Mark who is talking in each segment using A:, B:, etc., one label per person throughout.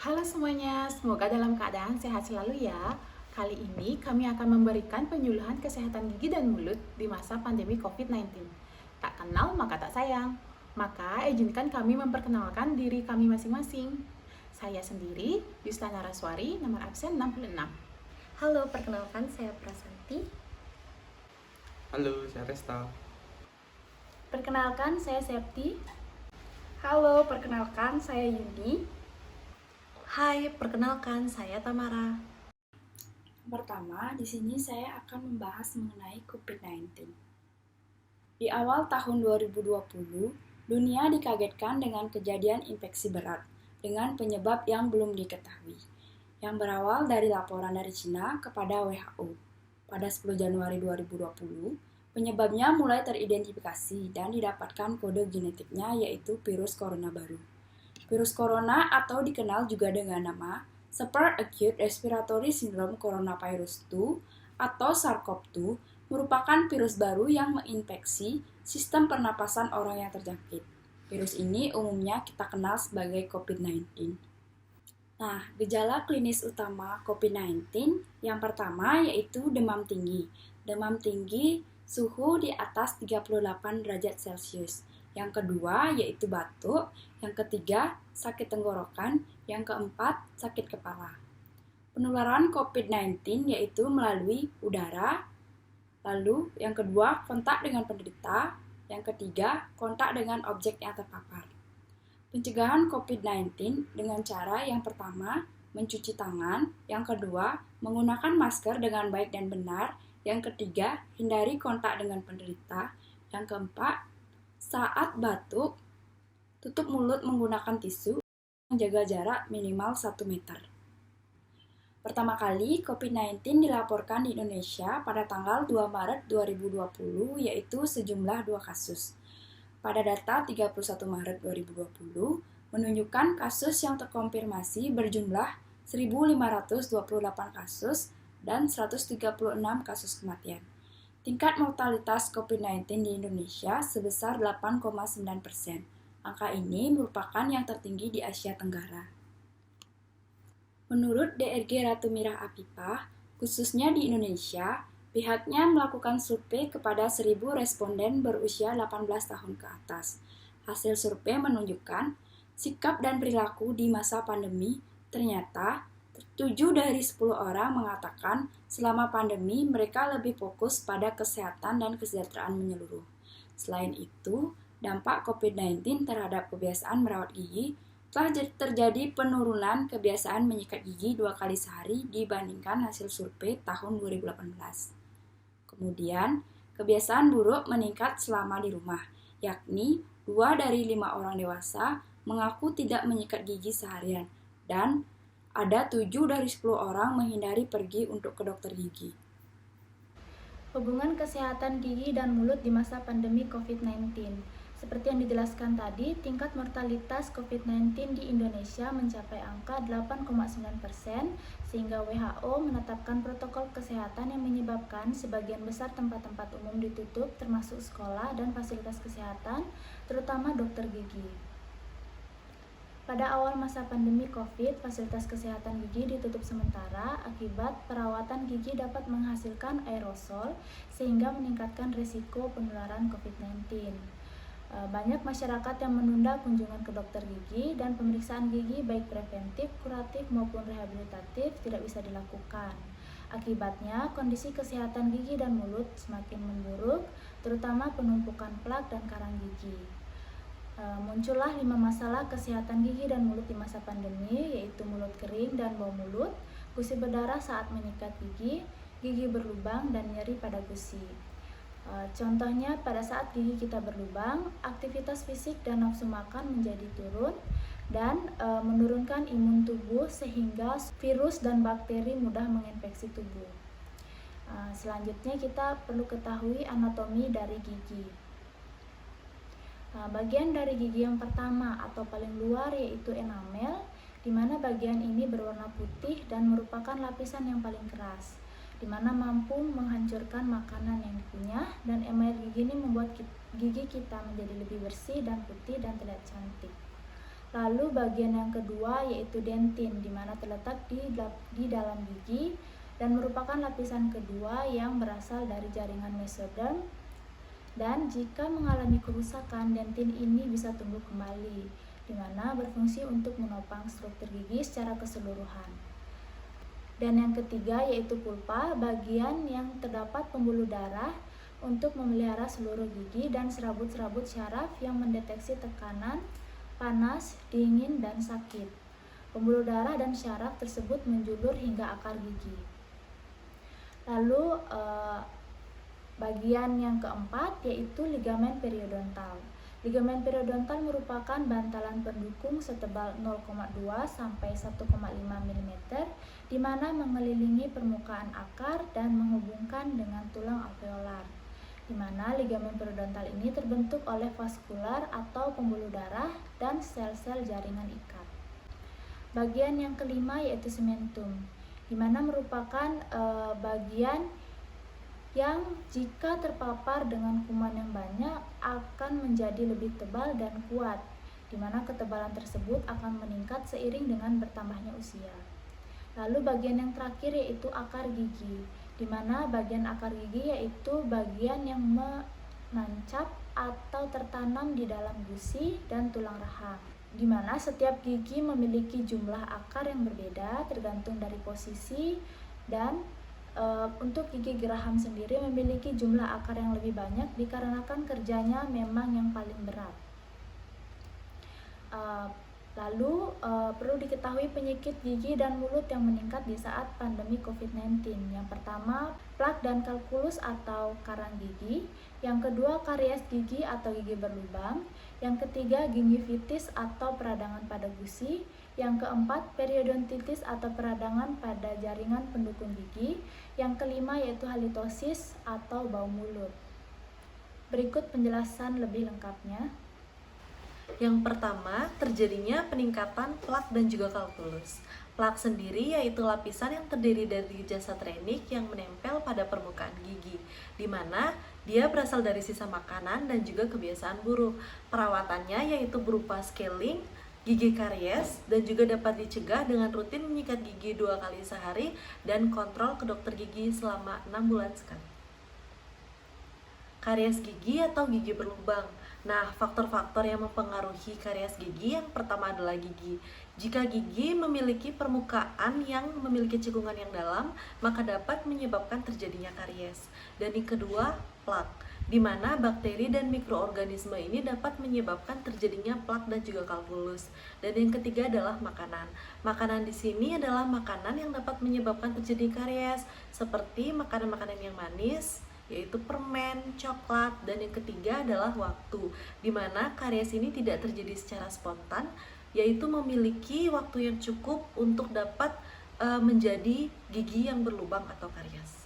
A: Halo semuanya, semoga dalam keadaan sehat selalu ya. Kali ini kami akan memberikan penyuluhan kesehatan gigi dan mulut di masa pandemi COVID-19. Tak kenal maka tak sayang. Maka izinkan kami memperkenalkan diri kami masing-masing. Saya sendiri, Yusta Naraswari, nomor absen 66.
B: Halo, perkenalkan saya Prasanti.
C: Halo, saya Resta.
B: Perkenalkan saya Septi. Halo, perkenalkan saya Yuni.
D: Hai, perkenalkan saya Tamara.
B: Pertama, di sini saya akan membahas mengenai COVID-19. Di awal tahun 2020, dunia dikagetkan dengan kejadian infeksi berat dengan penyebab yang belum diketahui, yang berawal dari laporan dari Cina kepada WHO. Pada 10 Januari 2020, penyebabnya mulai teridentifikasi dan didapatkan kode genetiknya yaitu virus corona baru. Virus corona atau dikenal juga dengan nama Severe Acute Respiratory Syndrome Coronavirus 2 atau SARS-CoV-2 merupakan virus baru yang menginfeksi sistem pernapasan orang yang terjangkit. Virus ini umumnya kita kenal sebagai COVID-19. Nah, gejala klinis utama COVID-19 yang pertama yaitu demam tinggi. Demam tinggi suhu di atas 38 derajat Celcius. Yang kedua yaitu batuk, yang ketiga sakit tenggorokan, yang keempat sakit kepala. Penularan COVID-19 yaitu melalui udara, lalu yang kedua kontak dengan penderita, yang ketiga kontak dengan objek yang terpapar. Pencegahan COVID-19 dengan cara yang pertama mencuci tangan, yang kedua menggunakan masker dengan baik dan benar, yang ketiga hindari kontak dengan penderita, yang keempat saat batuk, tutup mulut menggunakan tisu, menjaga jarak minimal 1 meter. Pertama kali COVID-19 dilaporkan di Indonesia pada tanggal 2 Maret 2020, yaitu sejumlah 2 kasus. Pada data 31 Maret 2020, menunjukkan kasus yang terkonfirmasi berjumlah 1.528 kasus dan 136 kasus kematian. Tingkat mortalitas COVID-19 di Indonesia sebesar 8,9%. Angka ini merupakan yang tertinggi di Asia Tenggara. Menurut DRG Ratu Mirah Apipah, khususnya di Indonesia, pihaknya melakukan survei kepada 1.000 responden berusia 18 tahun ke atas. Hasil survei menunjukkan sikap dan perilaku di masa pandemi ternyata 7 dari 10 orang mengatakan selama pandemi mereka lebih fokus pada kesehatan dan kesejahteraan menyeluruh. Selain itu, dampak COVID-19 terhadap kebiasaan merawat gigi telah terjadi penurunan kebiasaan menyikat gigi 2 kali sehari dibandingkan hasil survei tahun 2018. Kemudian, kebiasaan buruk meningkat selama di rumah, yakni 2 dari 5 orang dewasa mengaku tidak menyikat gigi seharian, dan ada 7 dari 10 orang menghindari pergi untuk ke dokter gigi.
E: Hubungan kesehatan gigi dan mulut di masa pandemi COVID-19. Seperti yang dijelaskan tadi, tingkat mortalitas COVID-19 di Indonesia mencapai angka 8,9%, sehingga WHO menetapkan protokol kesehatan yang menyebabkan sebagian besar tempat-tempat umum ditutup, termasuk sekolah dan fasilitas kesehatan, terutama dokter gigi. Pada awal masa pandemi COVID, fasilitas kesehatan gigi ditutup sementara akibat perawatan gigi dapat menghasilkan aerosol sehingga meningkatkan risiko penularan COVID-19. Banyak masyarakat yang menunda kunjungan ke dokter gigi dan pemeriksaan gigi baik preventif, kuratif maupun rehabilitatif tidak bisa dilakukan. Akibatnya, kondisi kesehatan gigi dan mulut semakin memburuk, terutama penumpukan plak dan karang gigi. Muncullah 5 masalah kesehatan gigi dan mulut di masa pandemi, yaitu mulut kering dan bau mulut, gusi berdarah saat menyikat gigi, gigi berlubang, dan nyeri pada gusi. Contohnya pada saat gigi kita berlubang, aktivitas fisik dan nafsu makan menjadi turun dan menurunkan imun tubuh sehingga virus dan bakteri mudah menginfeksi tubuh. Selanjutnya kita perlu ketahui anatomi dari gigi. Bagian dari gigi yang pertama atau paling luar yaitu enamel, di mana bagian ini berwarna putih dan merupakan lapisan yang paling keras, di mana mampu menghancurkan makanan yang dikunyah, dan email gigi ini membuat gigi kita menjadi lebih bersih dan putih dan terlihat cantik. Lalu bagian yang kedua yaitu dentin, di mana terletak di dalam gigi dan merupakan lapisan kedua yang berasal dari jaringan mesoderm. Dan jika mengalami kerusakan, dentin ini bisa tumbuh kembali, di mana berfungsi untuk menopang struktur gigi secara keseluruhan. Dan yang ketiga yaitu pulpa, bagian yang terdapat pembuluh darah untuk memelihara seluruh gigi dan serabut-serabut syaraf yang mendeteksi tekanan, panas, dingin, dan sakit. Pembuluh darah dan syaraf tersebut menjulur hingga akar gigi. Lalu bagian yang keempat yaitu ligamen periodontal. Ligamen periodontal merupakan bantalan pendukung setebal 0,2 sampai 1,5 mm di mana mengelilingi permukaan akar dan menghubungkan dengan tulang alveolar. Di mana ligamen periodontal ini terbentuk oleh vaskular atau pembuluh darah dan sel-sel jaringan ikat. Bagian yang kelima yaitu sementum, di mana merupakan bagian yang jika terpapar dengan kuman yang banyak akan menjadi lebih tebal dan kuat, di mana ketebalan tersebut akan meningkat seiring dengan bertambahnya usia. Lalu bagian yang terakhir yaitu akar gigi, di mana bagian akar gigi yaitu bagian yang menancap atau tertanam di dalam gusi dan tulang rahang, di mana setiap gigi memiliki jumlah akar yang berbeda tergantung dari posisi dan untuk gigi geraham sendiri memiliki jumlah akar yang lebih banyak dikarenakan kerjanya memang yang paling berat. Lalu perlu diketahui penyakit gigi dan mulut yang meningkat di saat pandemi COVID-19. Yang pertama, plak dan kalkulus atau karang gigi. Yang kedua, karies gigi atau gigi berlubang. Yang ketiga, gingivitis atau peradangan pada gusi. Yang keempat, periodontitis atau peradangan pada jaringan pendukung gigi. Yang kelima yaitu halitosis atau bau mulut. Berikut penjelasan lebih lengkapnya.
D: Yang pertama, terjadinya peningkatan plak dan juga kalkulus. Plak sendiri yaitu lapisan yang terdiri dari jasad renik yang menempel pada permukaan gigi, di mana dia berasal dari sisa makanan dan juga kebiasaan buruk. Perawatannya yaitu berupa scaling gigi karies dan juga dapat dicegah dengan rutin menyikat gigi 2 kali sehari dan kontrol ke dokter gigi selama 6 bulan sekali. Karies gigi atau gigi berlubang. Nah, faktor-faktor yang mempengaruhi karies gigi yang pertama adalah gigi. Jika gigi memiliki permukaan yang memiliki cekungan yang dalam, maka dapat menyebabkan terjadinya karies. Dan yang kedua, plak, di mana bakteri dan mikroorganisme ini dapat menyebabkan terjadinya plak dan juga kalkulus. Dan yang ketiga adalah makanan. Makanan di sini adalah makanan yang dapat menyebabkan terjadi karies, seperti makanan-makanan yang manis, yaitu permen, coklat, dan yang ketiga adalah waktu, di mana karies ini tidak terjadi secara spontan, yaitu memiliki waktu yang cukup untuk dapat menjadi gigi yang berlubang atau karies.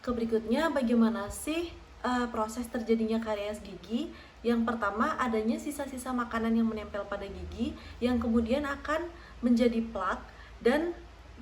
D: Berikutnya, bagaimana sih proses terjadinya karies gigi? Yang pertama, adanya sisa-sisa makanan yang menempel pada gigi, yang kemudian akan menjadi plak dan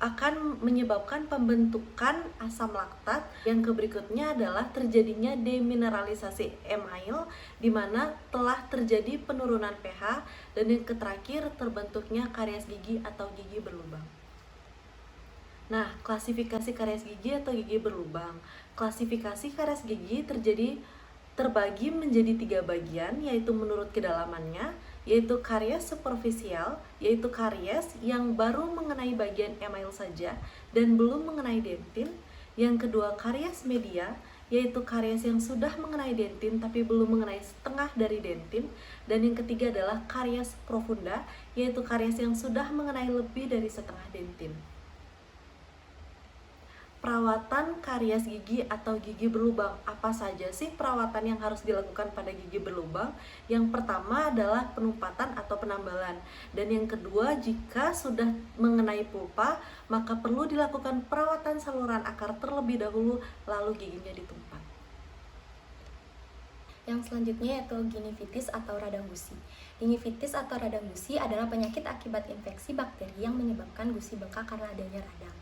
D: akan menyebabkan pembentukan asam laktat. Yang berikutnya adalah terjadinya demineralisasi email, di mana telah terjadi penurunan pH, dan yang terakhir terbentuknya karies gigi atau gigi berlubang. Nah, klasifikasi karies gigi atau gigi berlubang. Klasifikasi karies gigi terbagi menjadi 3 bagian, yaitu menurut kedalamannya, yaitu karies superficial, yaitu karies yang baru mengenai bagian email saja dan belum mengenai dentin. Yang kedua, karies media, yaitu karies yang sudah mengenai dentin tapi belum mengenai setengah dari dentin. Dan yang ketiga adalah karies profunda, yaitu karies yang sudah mengenai lebih dari setengah dentin. Perawatan karies gigi atau gigi berlubang. Apa saja sih perawatan yang harus dilakukan pada gigi berlubang? Yang pertama adalah penumpatan atau penambalan. Dan yang kedua, jika sudah mengenai pulpa, maka perlu dilakukan perawatan saluran akar terlebih dahulu, lalu giginya ditumpat.
F: Yang selanjutnya yaitu gingivitis atau radang gusi. Gingivitis atau radang gusi adalah penyakit akibat infeksi bakteri yang menyebabkan gusi bengkak karena adanya radang.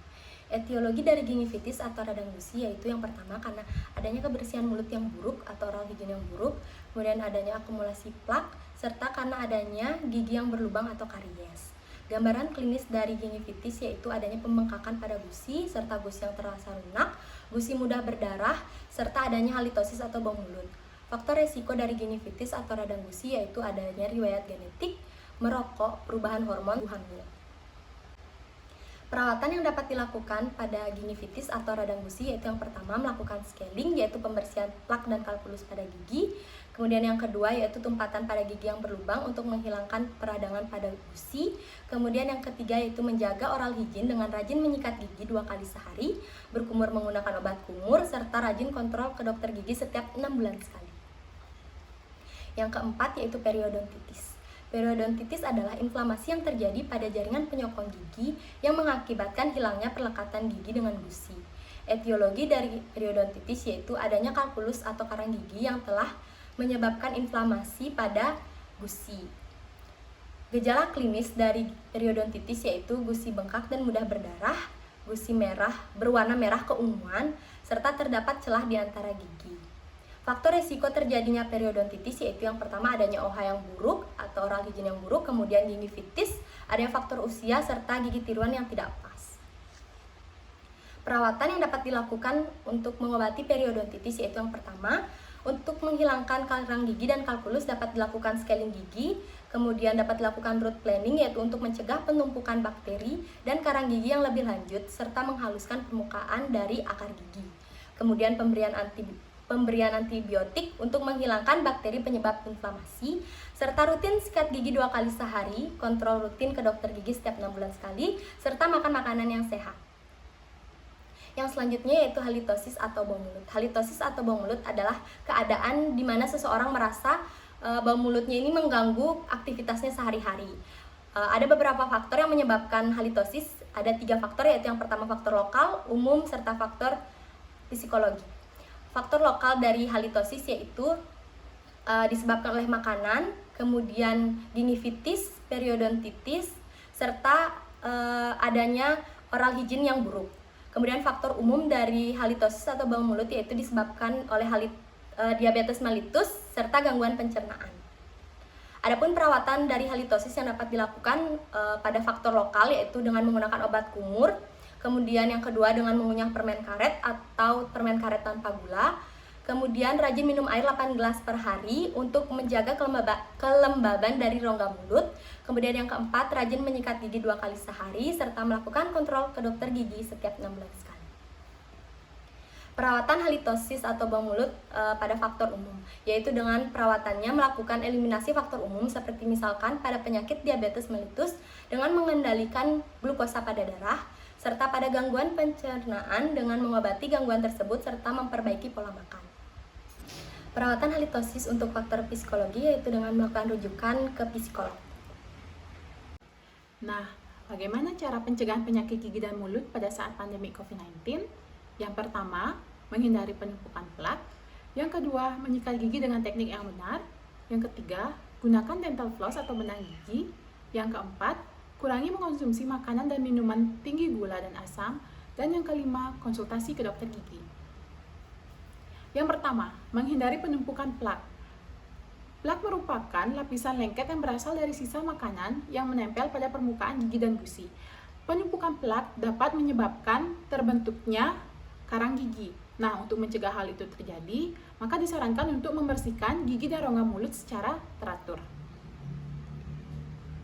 F: Etiologi dari gingivitis atau radang gusi yaitu yang pertama karena adanya kebersihan mulut yang buruk atau oral hygiene yang buruk, kemudian adanya akumulasi plak, serta karena adanya gigi yang berlubang atau karies. Gambaran klinis dari gingivitis yaitu adanya pembengkakan pada gusi, serta gusi yang terasa lunak, gusi mudah berdarah, serta adanya halitosis atau bau mulut. Faktor resiko dari gingivitis atau radang gusi yaitu adanya riwayat genetik, merokok, perubahan hormon, hamil. Perawatan yang dapat dilakukan pada gingivitis atau radang gusi yaitu yang pertama melakukan scaling yaitu pembersihan plak dan kalkulus pada gigi. Kemudian yang kedua yaitu tumpatan pada gigi yang berlubang untuk menghilangkan peradangan pada gusi. Kemudian yang ketiga yaitu menjaga oral hygiene dengan rajin menyikat gigi 2 kali sehari, berkumur menggunakan obat kumur, serta rajin kontrol ke dokter gigi setiap 6 bulan sekali. Yang keempat yaitu periodontitis. Periodontitis adalah inflamasi yang terjadi pada jaringan penyokong gigi yang mengakibatkan hilangnya perlekatan gigi dengan gusi. Etiologi dari periodontitis yaitu adanya kalkulus atau karang gigi yang telah menyebabkan inflamasi pada gusi. Gejala klinis dari periodontitis yaitu gusi bengkak dan mudah berdarah, gusi merah berwarna merah keunguan, serta terdapat celah di antara gigi. Faktor resiko terjadinya periodontitis yaitu yang pertama adanya OH yang buruk atau oral hygiene yang buruk, kemudian gingivitis, adanya faktor usia, serta gigi tiruan yang tidak pas. Perawatan yang dapat dilakukan untuk mengobati periodontitis yaitu yang pertama, untuk menghilangkan karang gigi dan kalkulus dapat dilakukan scaling gigi, kemudian dapat dilakukan root planing yaitu untuk mencegah penumpukan bakteri dan karang gigi yang lebih lanjut, serta menghaluskan permukaan dari akar gigi. Kemudian pemberian antibiotik untuk menghilangkan bakteri penyebab inflamasi, serta rutin sikat gigi 2 kali sehari, kontrol rutin ke dokter gigi setiap 6 bulan sekali, serta makan makanan yang sehat. Yang selanjutnya yaitu halitosis atau bau mulut. Halitosis atau bau mulut adalah keadaan di mana seseorang merasa bau mulutnya ini mengganggu aktivitasnya sehari-hari. Ada beberapa faktor yang menyebabkan halitosis, ada 3 faktor yaitu yang pertama faktor lokal, umum, serta faktor psikologi. Faktor lokal dari halitosis yaitu disebabkan oleh makanan, kemudian gingivitis, periodontitis, serta adanya oral hygiene yang buruk. Kemudian faktor umum dari halitosis atau bau mulut yaitu disebabkan oleh diabetes mellitus serta gangguan pencernaan. Adapun perawatan dari halitosis yang dapat dilakukan pada faktor lokal yaitu dengan menggunakan obat kumur. Kemudian yang kedua dengan mengunyah permen karet atau permen karet tanpa gula. Kemudian rajin minum air 8 gelas per hari untuk menjaga kelembaban dari rongga mulut. Kemudian yang keempat rajin menyikat gigi 2 kali sehari serta melakukan kontrol ke dokter gigi setiap 6 bulan sekali. Perawatan halitosis atau bau mulut pada faktor umum, yaitu dengan perawatannya melakukan eliminasi faktor umum seperti misalkan pada penyakit diabetes mellitus dengan mengendalikan glukosa pada darah, serta pada gangguan pencernaan dengan mengobati gangguan tersebut serta memperbaiki pola makan. Perawatan halitosis untuk faktor psikologi yaitu dengan melakukan rujukan ke psikolog.
A: Nah, bagaimana cara pencegahan penyakit gigi dan mulut pada saat pandemi COVID-19? Yang pertama, menghindari penumpukan plak. Yang kedua, menyikat gigi dengan teknik yang benar. Yang ketiga, gunakan dental floss atau benang gigi. Yang keempat, kurangi mengkonsumsi makanan dan minuman tinggi gula dan asam. Dan yang kelima, konsultasi ke dokter gigi. Yang pertama, menghindari penumpukan plak. Plak merupakan lapisan lengket yang berasal dari sisa makanan yang menempel pada permukaan gigi dan gusi. Penumpukan plak dapat menyebabkan terbentuknya karang gigi. Nah, untuk mencegah hal itu terjadi, maka disarankan untuk membersihkan gigi dan rongga mulut secara teratur.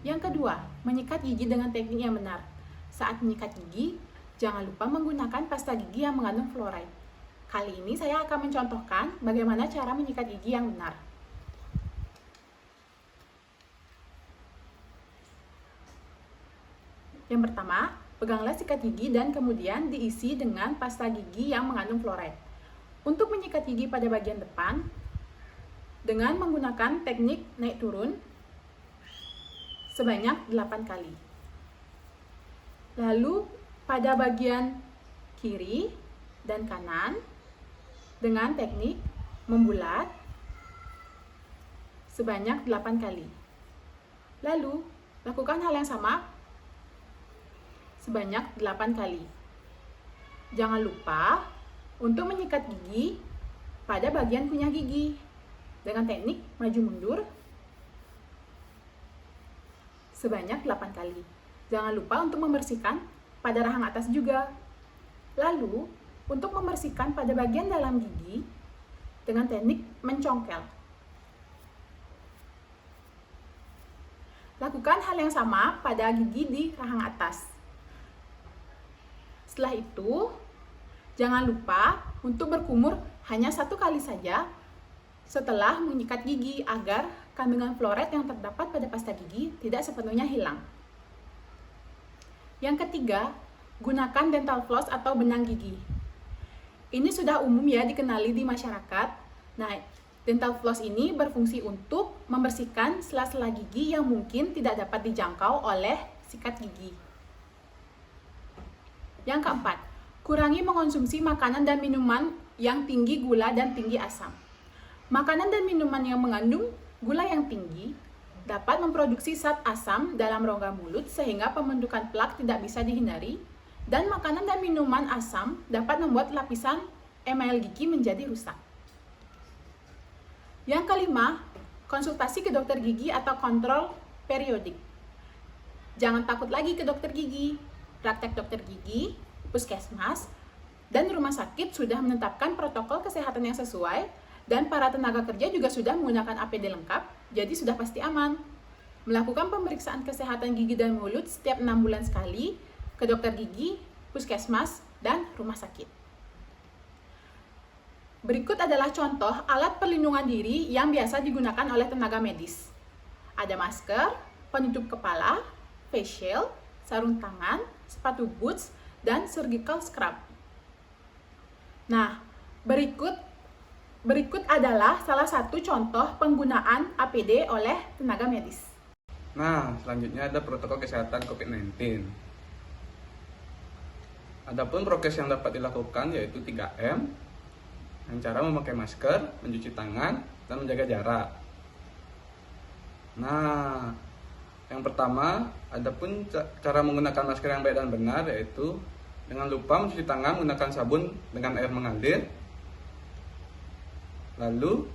A: Yang kedua, menyikat gigi dengan teknik yang benar. Saat menyikat gigi, jangan lupa menggunakan pasta gigi yang mengandung fluoride. Kali ini saya akan mencontohkan bagaimana cara menyikat gigi yang benar. Yang pertama, peganglah sikat gigi dan kemudian diisi dengan pasta gigi yang mengandung fluoride. Untuk menyikat gigi pada bagian depan, dengan menggunakan teknik naik turun sebanyak 8 kali. Lalu pada bagian kiri dan kanan dengan teknik membulat sebanyak 8 kali. Lalu lakukan hal yang sama sebanyak 8 kali. Jangan lupa untuk menyikat gigi pada bagian kunyah gigi dengan teknik maju mundur sebanyak 8 kali. Jangan lupa untuk membersihkan pada rahang atas juga. Lalu, untuk membersihkan pada bagian dalam gigi dengan teknik mencongkel. Lakukan hal yang sama pada gigi di rahang atas. Setelah itu, jangan lupa untuk berkumur hanya 1 kali saja setelah menyikat gigi agar kandungan fluorid yang terdapat pada pasta gigi tidak sepenuhnya hilang. Yang ketiga, gunakan dental floss atau benang gigi. Ini sudah umum ya dikenali di masyarakat. Nah, dental floss ini berfungsi untuk membersihkan sela-sela gigi yang mungkin tidak dapat dijangkau oleh sikat gigi. Yang keempat, kurangi mengonsumsi makanan dan minuman yang tinggi gula dan tinggi asam. Makanan dan minuman yang mengandung gula yang tinggi dapat memproduksi zat asam dalam rongga mulut sehingga pembentukan plak tidak bisa dihindari, dan makanan dan minuman asam dapat membuat lapisan email gigi menjadi rusak. Yang kelima, konsultasi ke dokter gigi atau kontrol periodik. Jangan takut lagi ke dokter gigi. Praktek dokter gigi, puskesmas, dan rumah sakit sudah menetapkan protokol kesehatan yang sesuai, dan para tenaga kerja juga sudah menggunakan APD lengkap, jadi sudah pasti aman. Melakukan pemeriksaan kesehatan gigi dan mulut setiap 6 bulan sekali ke dokter gigi, puskesmas, dan rumah sakit. Berikut adalah contoh alat perlindungan diri yang biasa digunakan oleh tenaga medis. Ada masker, penutup kepala, face shield, sarung tangan, sepatu boots, dan surgical scrub. Nah, berikut adalah salah satu contoh penggunaan APD oleh tenaga medis.
C: Nah, selanjutnya ada protokol kesehatan COVID-19. Adapun prokes yang dapat dilakukan yaitu 3M, dengan cara memakai masker, mencuci tangan, dan menjaga jarak. Nah, yang pertama, adapun cara menggunakan masker yang baik dan benar yaitu dengan lupa mencuci tangan menggunakan sabun dengan air mengalir. Lalu,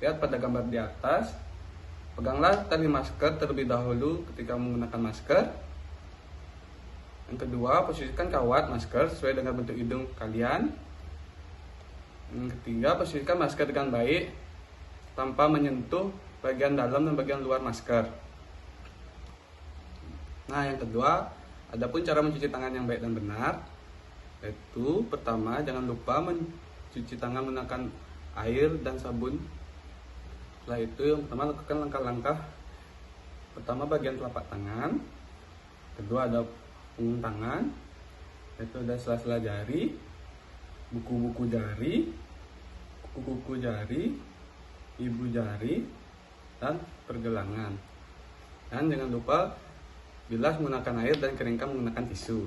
C: lihat pada gambar di atas, peganglah tali masker terlebih dahulu ketika menggunakan masker. Yang kedua, posisikan kawat masker sesuai dengan bentuk hidung kalian. Yang ketiga, posisikan masker dengan baik tanpa menyentuh bagian dalam dan bagian luar masker. Nah, yang kedua, adapun cara mencuci tangan yang baik dan benar, yaitu pertama, jangan lupa mencuci tangan menggunakan air dan sabun. Setelah itu, yang pertama, lakukan langkah-langkah. Pertama, bagian telapak tangan. Kedua, ada punggung tangan, yaitu ada sela-sela jari, buku-buku jari, kuku-kuku jari, ibu jari, dan pergelangan. Dan jangan lupa bilas menggunakan air dan keringkan menggunakan tisu.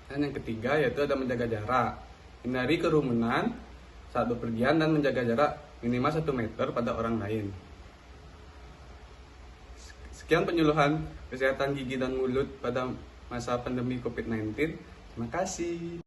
C: Dan yang ketiga yaitu ada menjaga jarak. Hindari kerumunan saat bepergian dan menjaga jarak minimal 1 meter pada orang lain. Sekian penyuluhan kesehatan gigi dan mulut pada masa pandemi COVID-19. Terima kasih.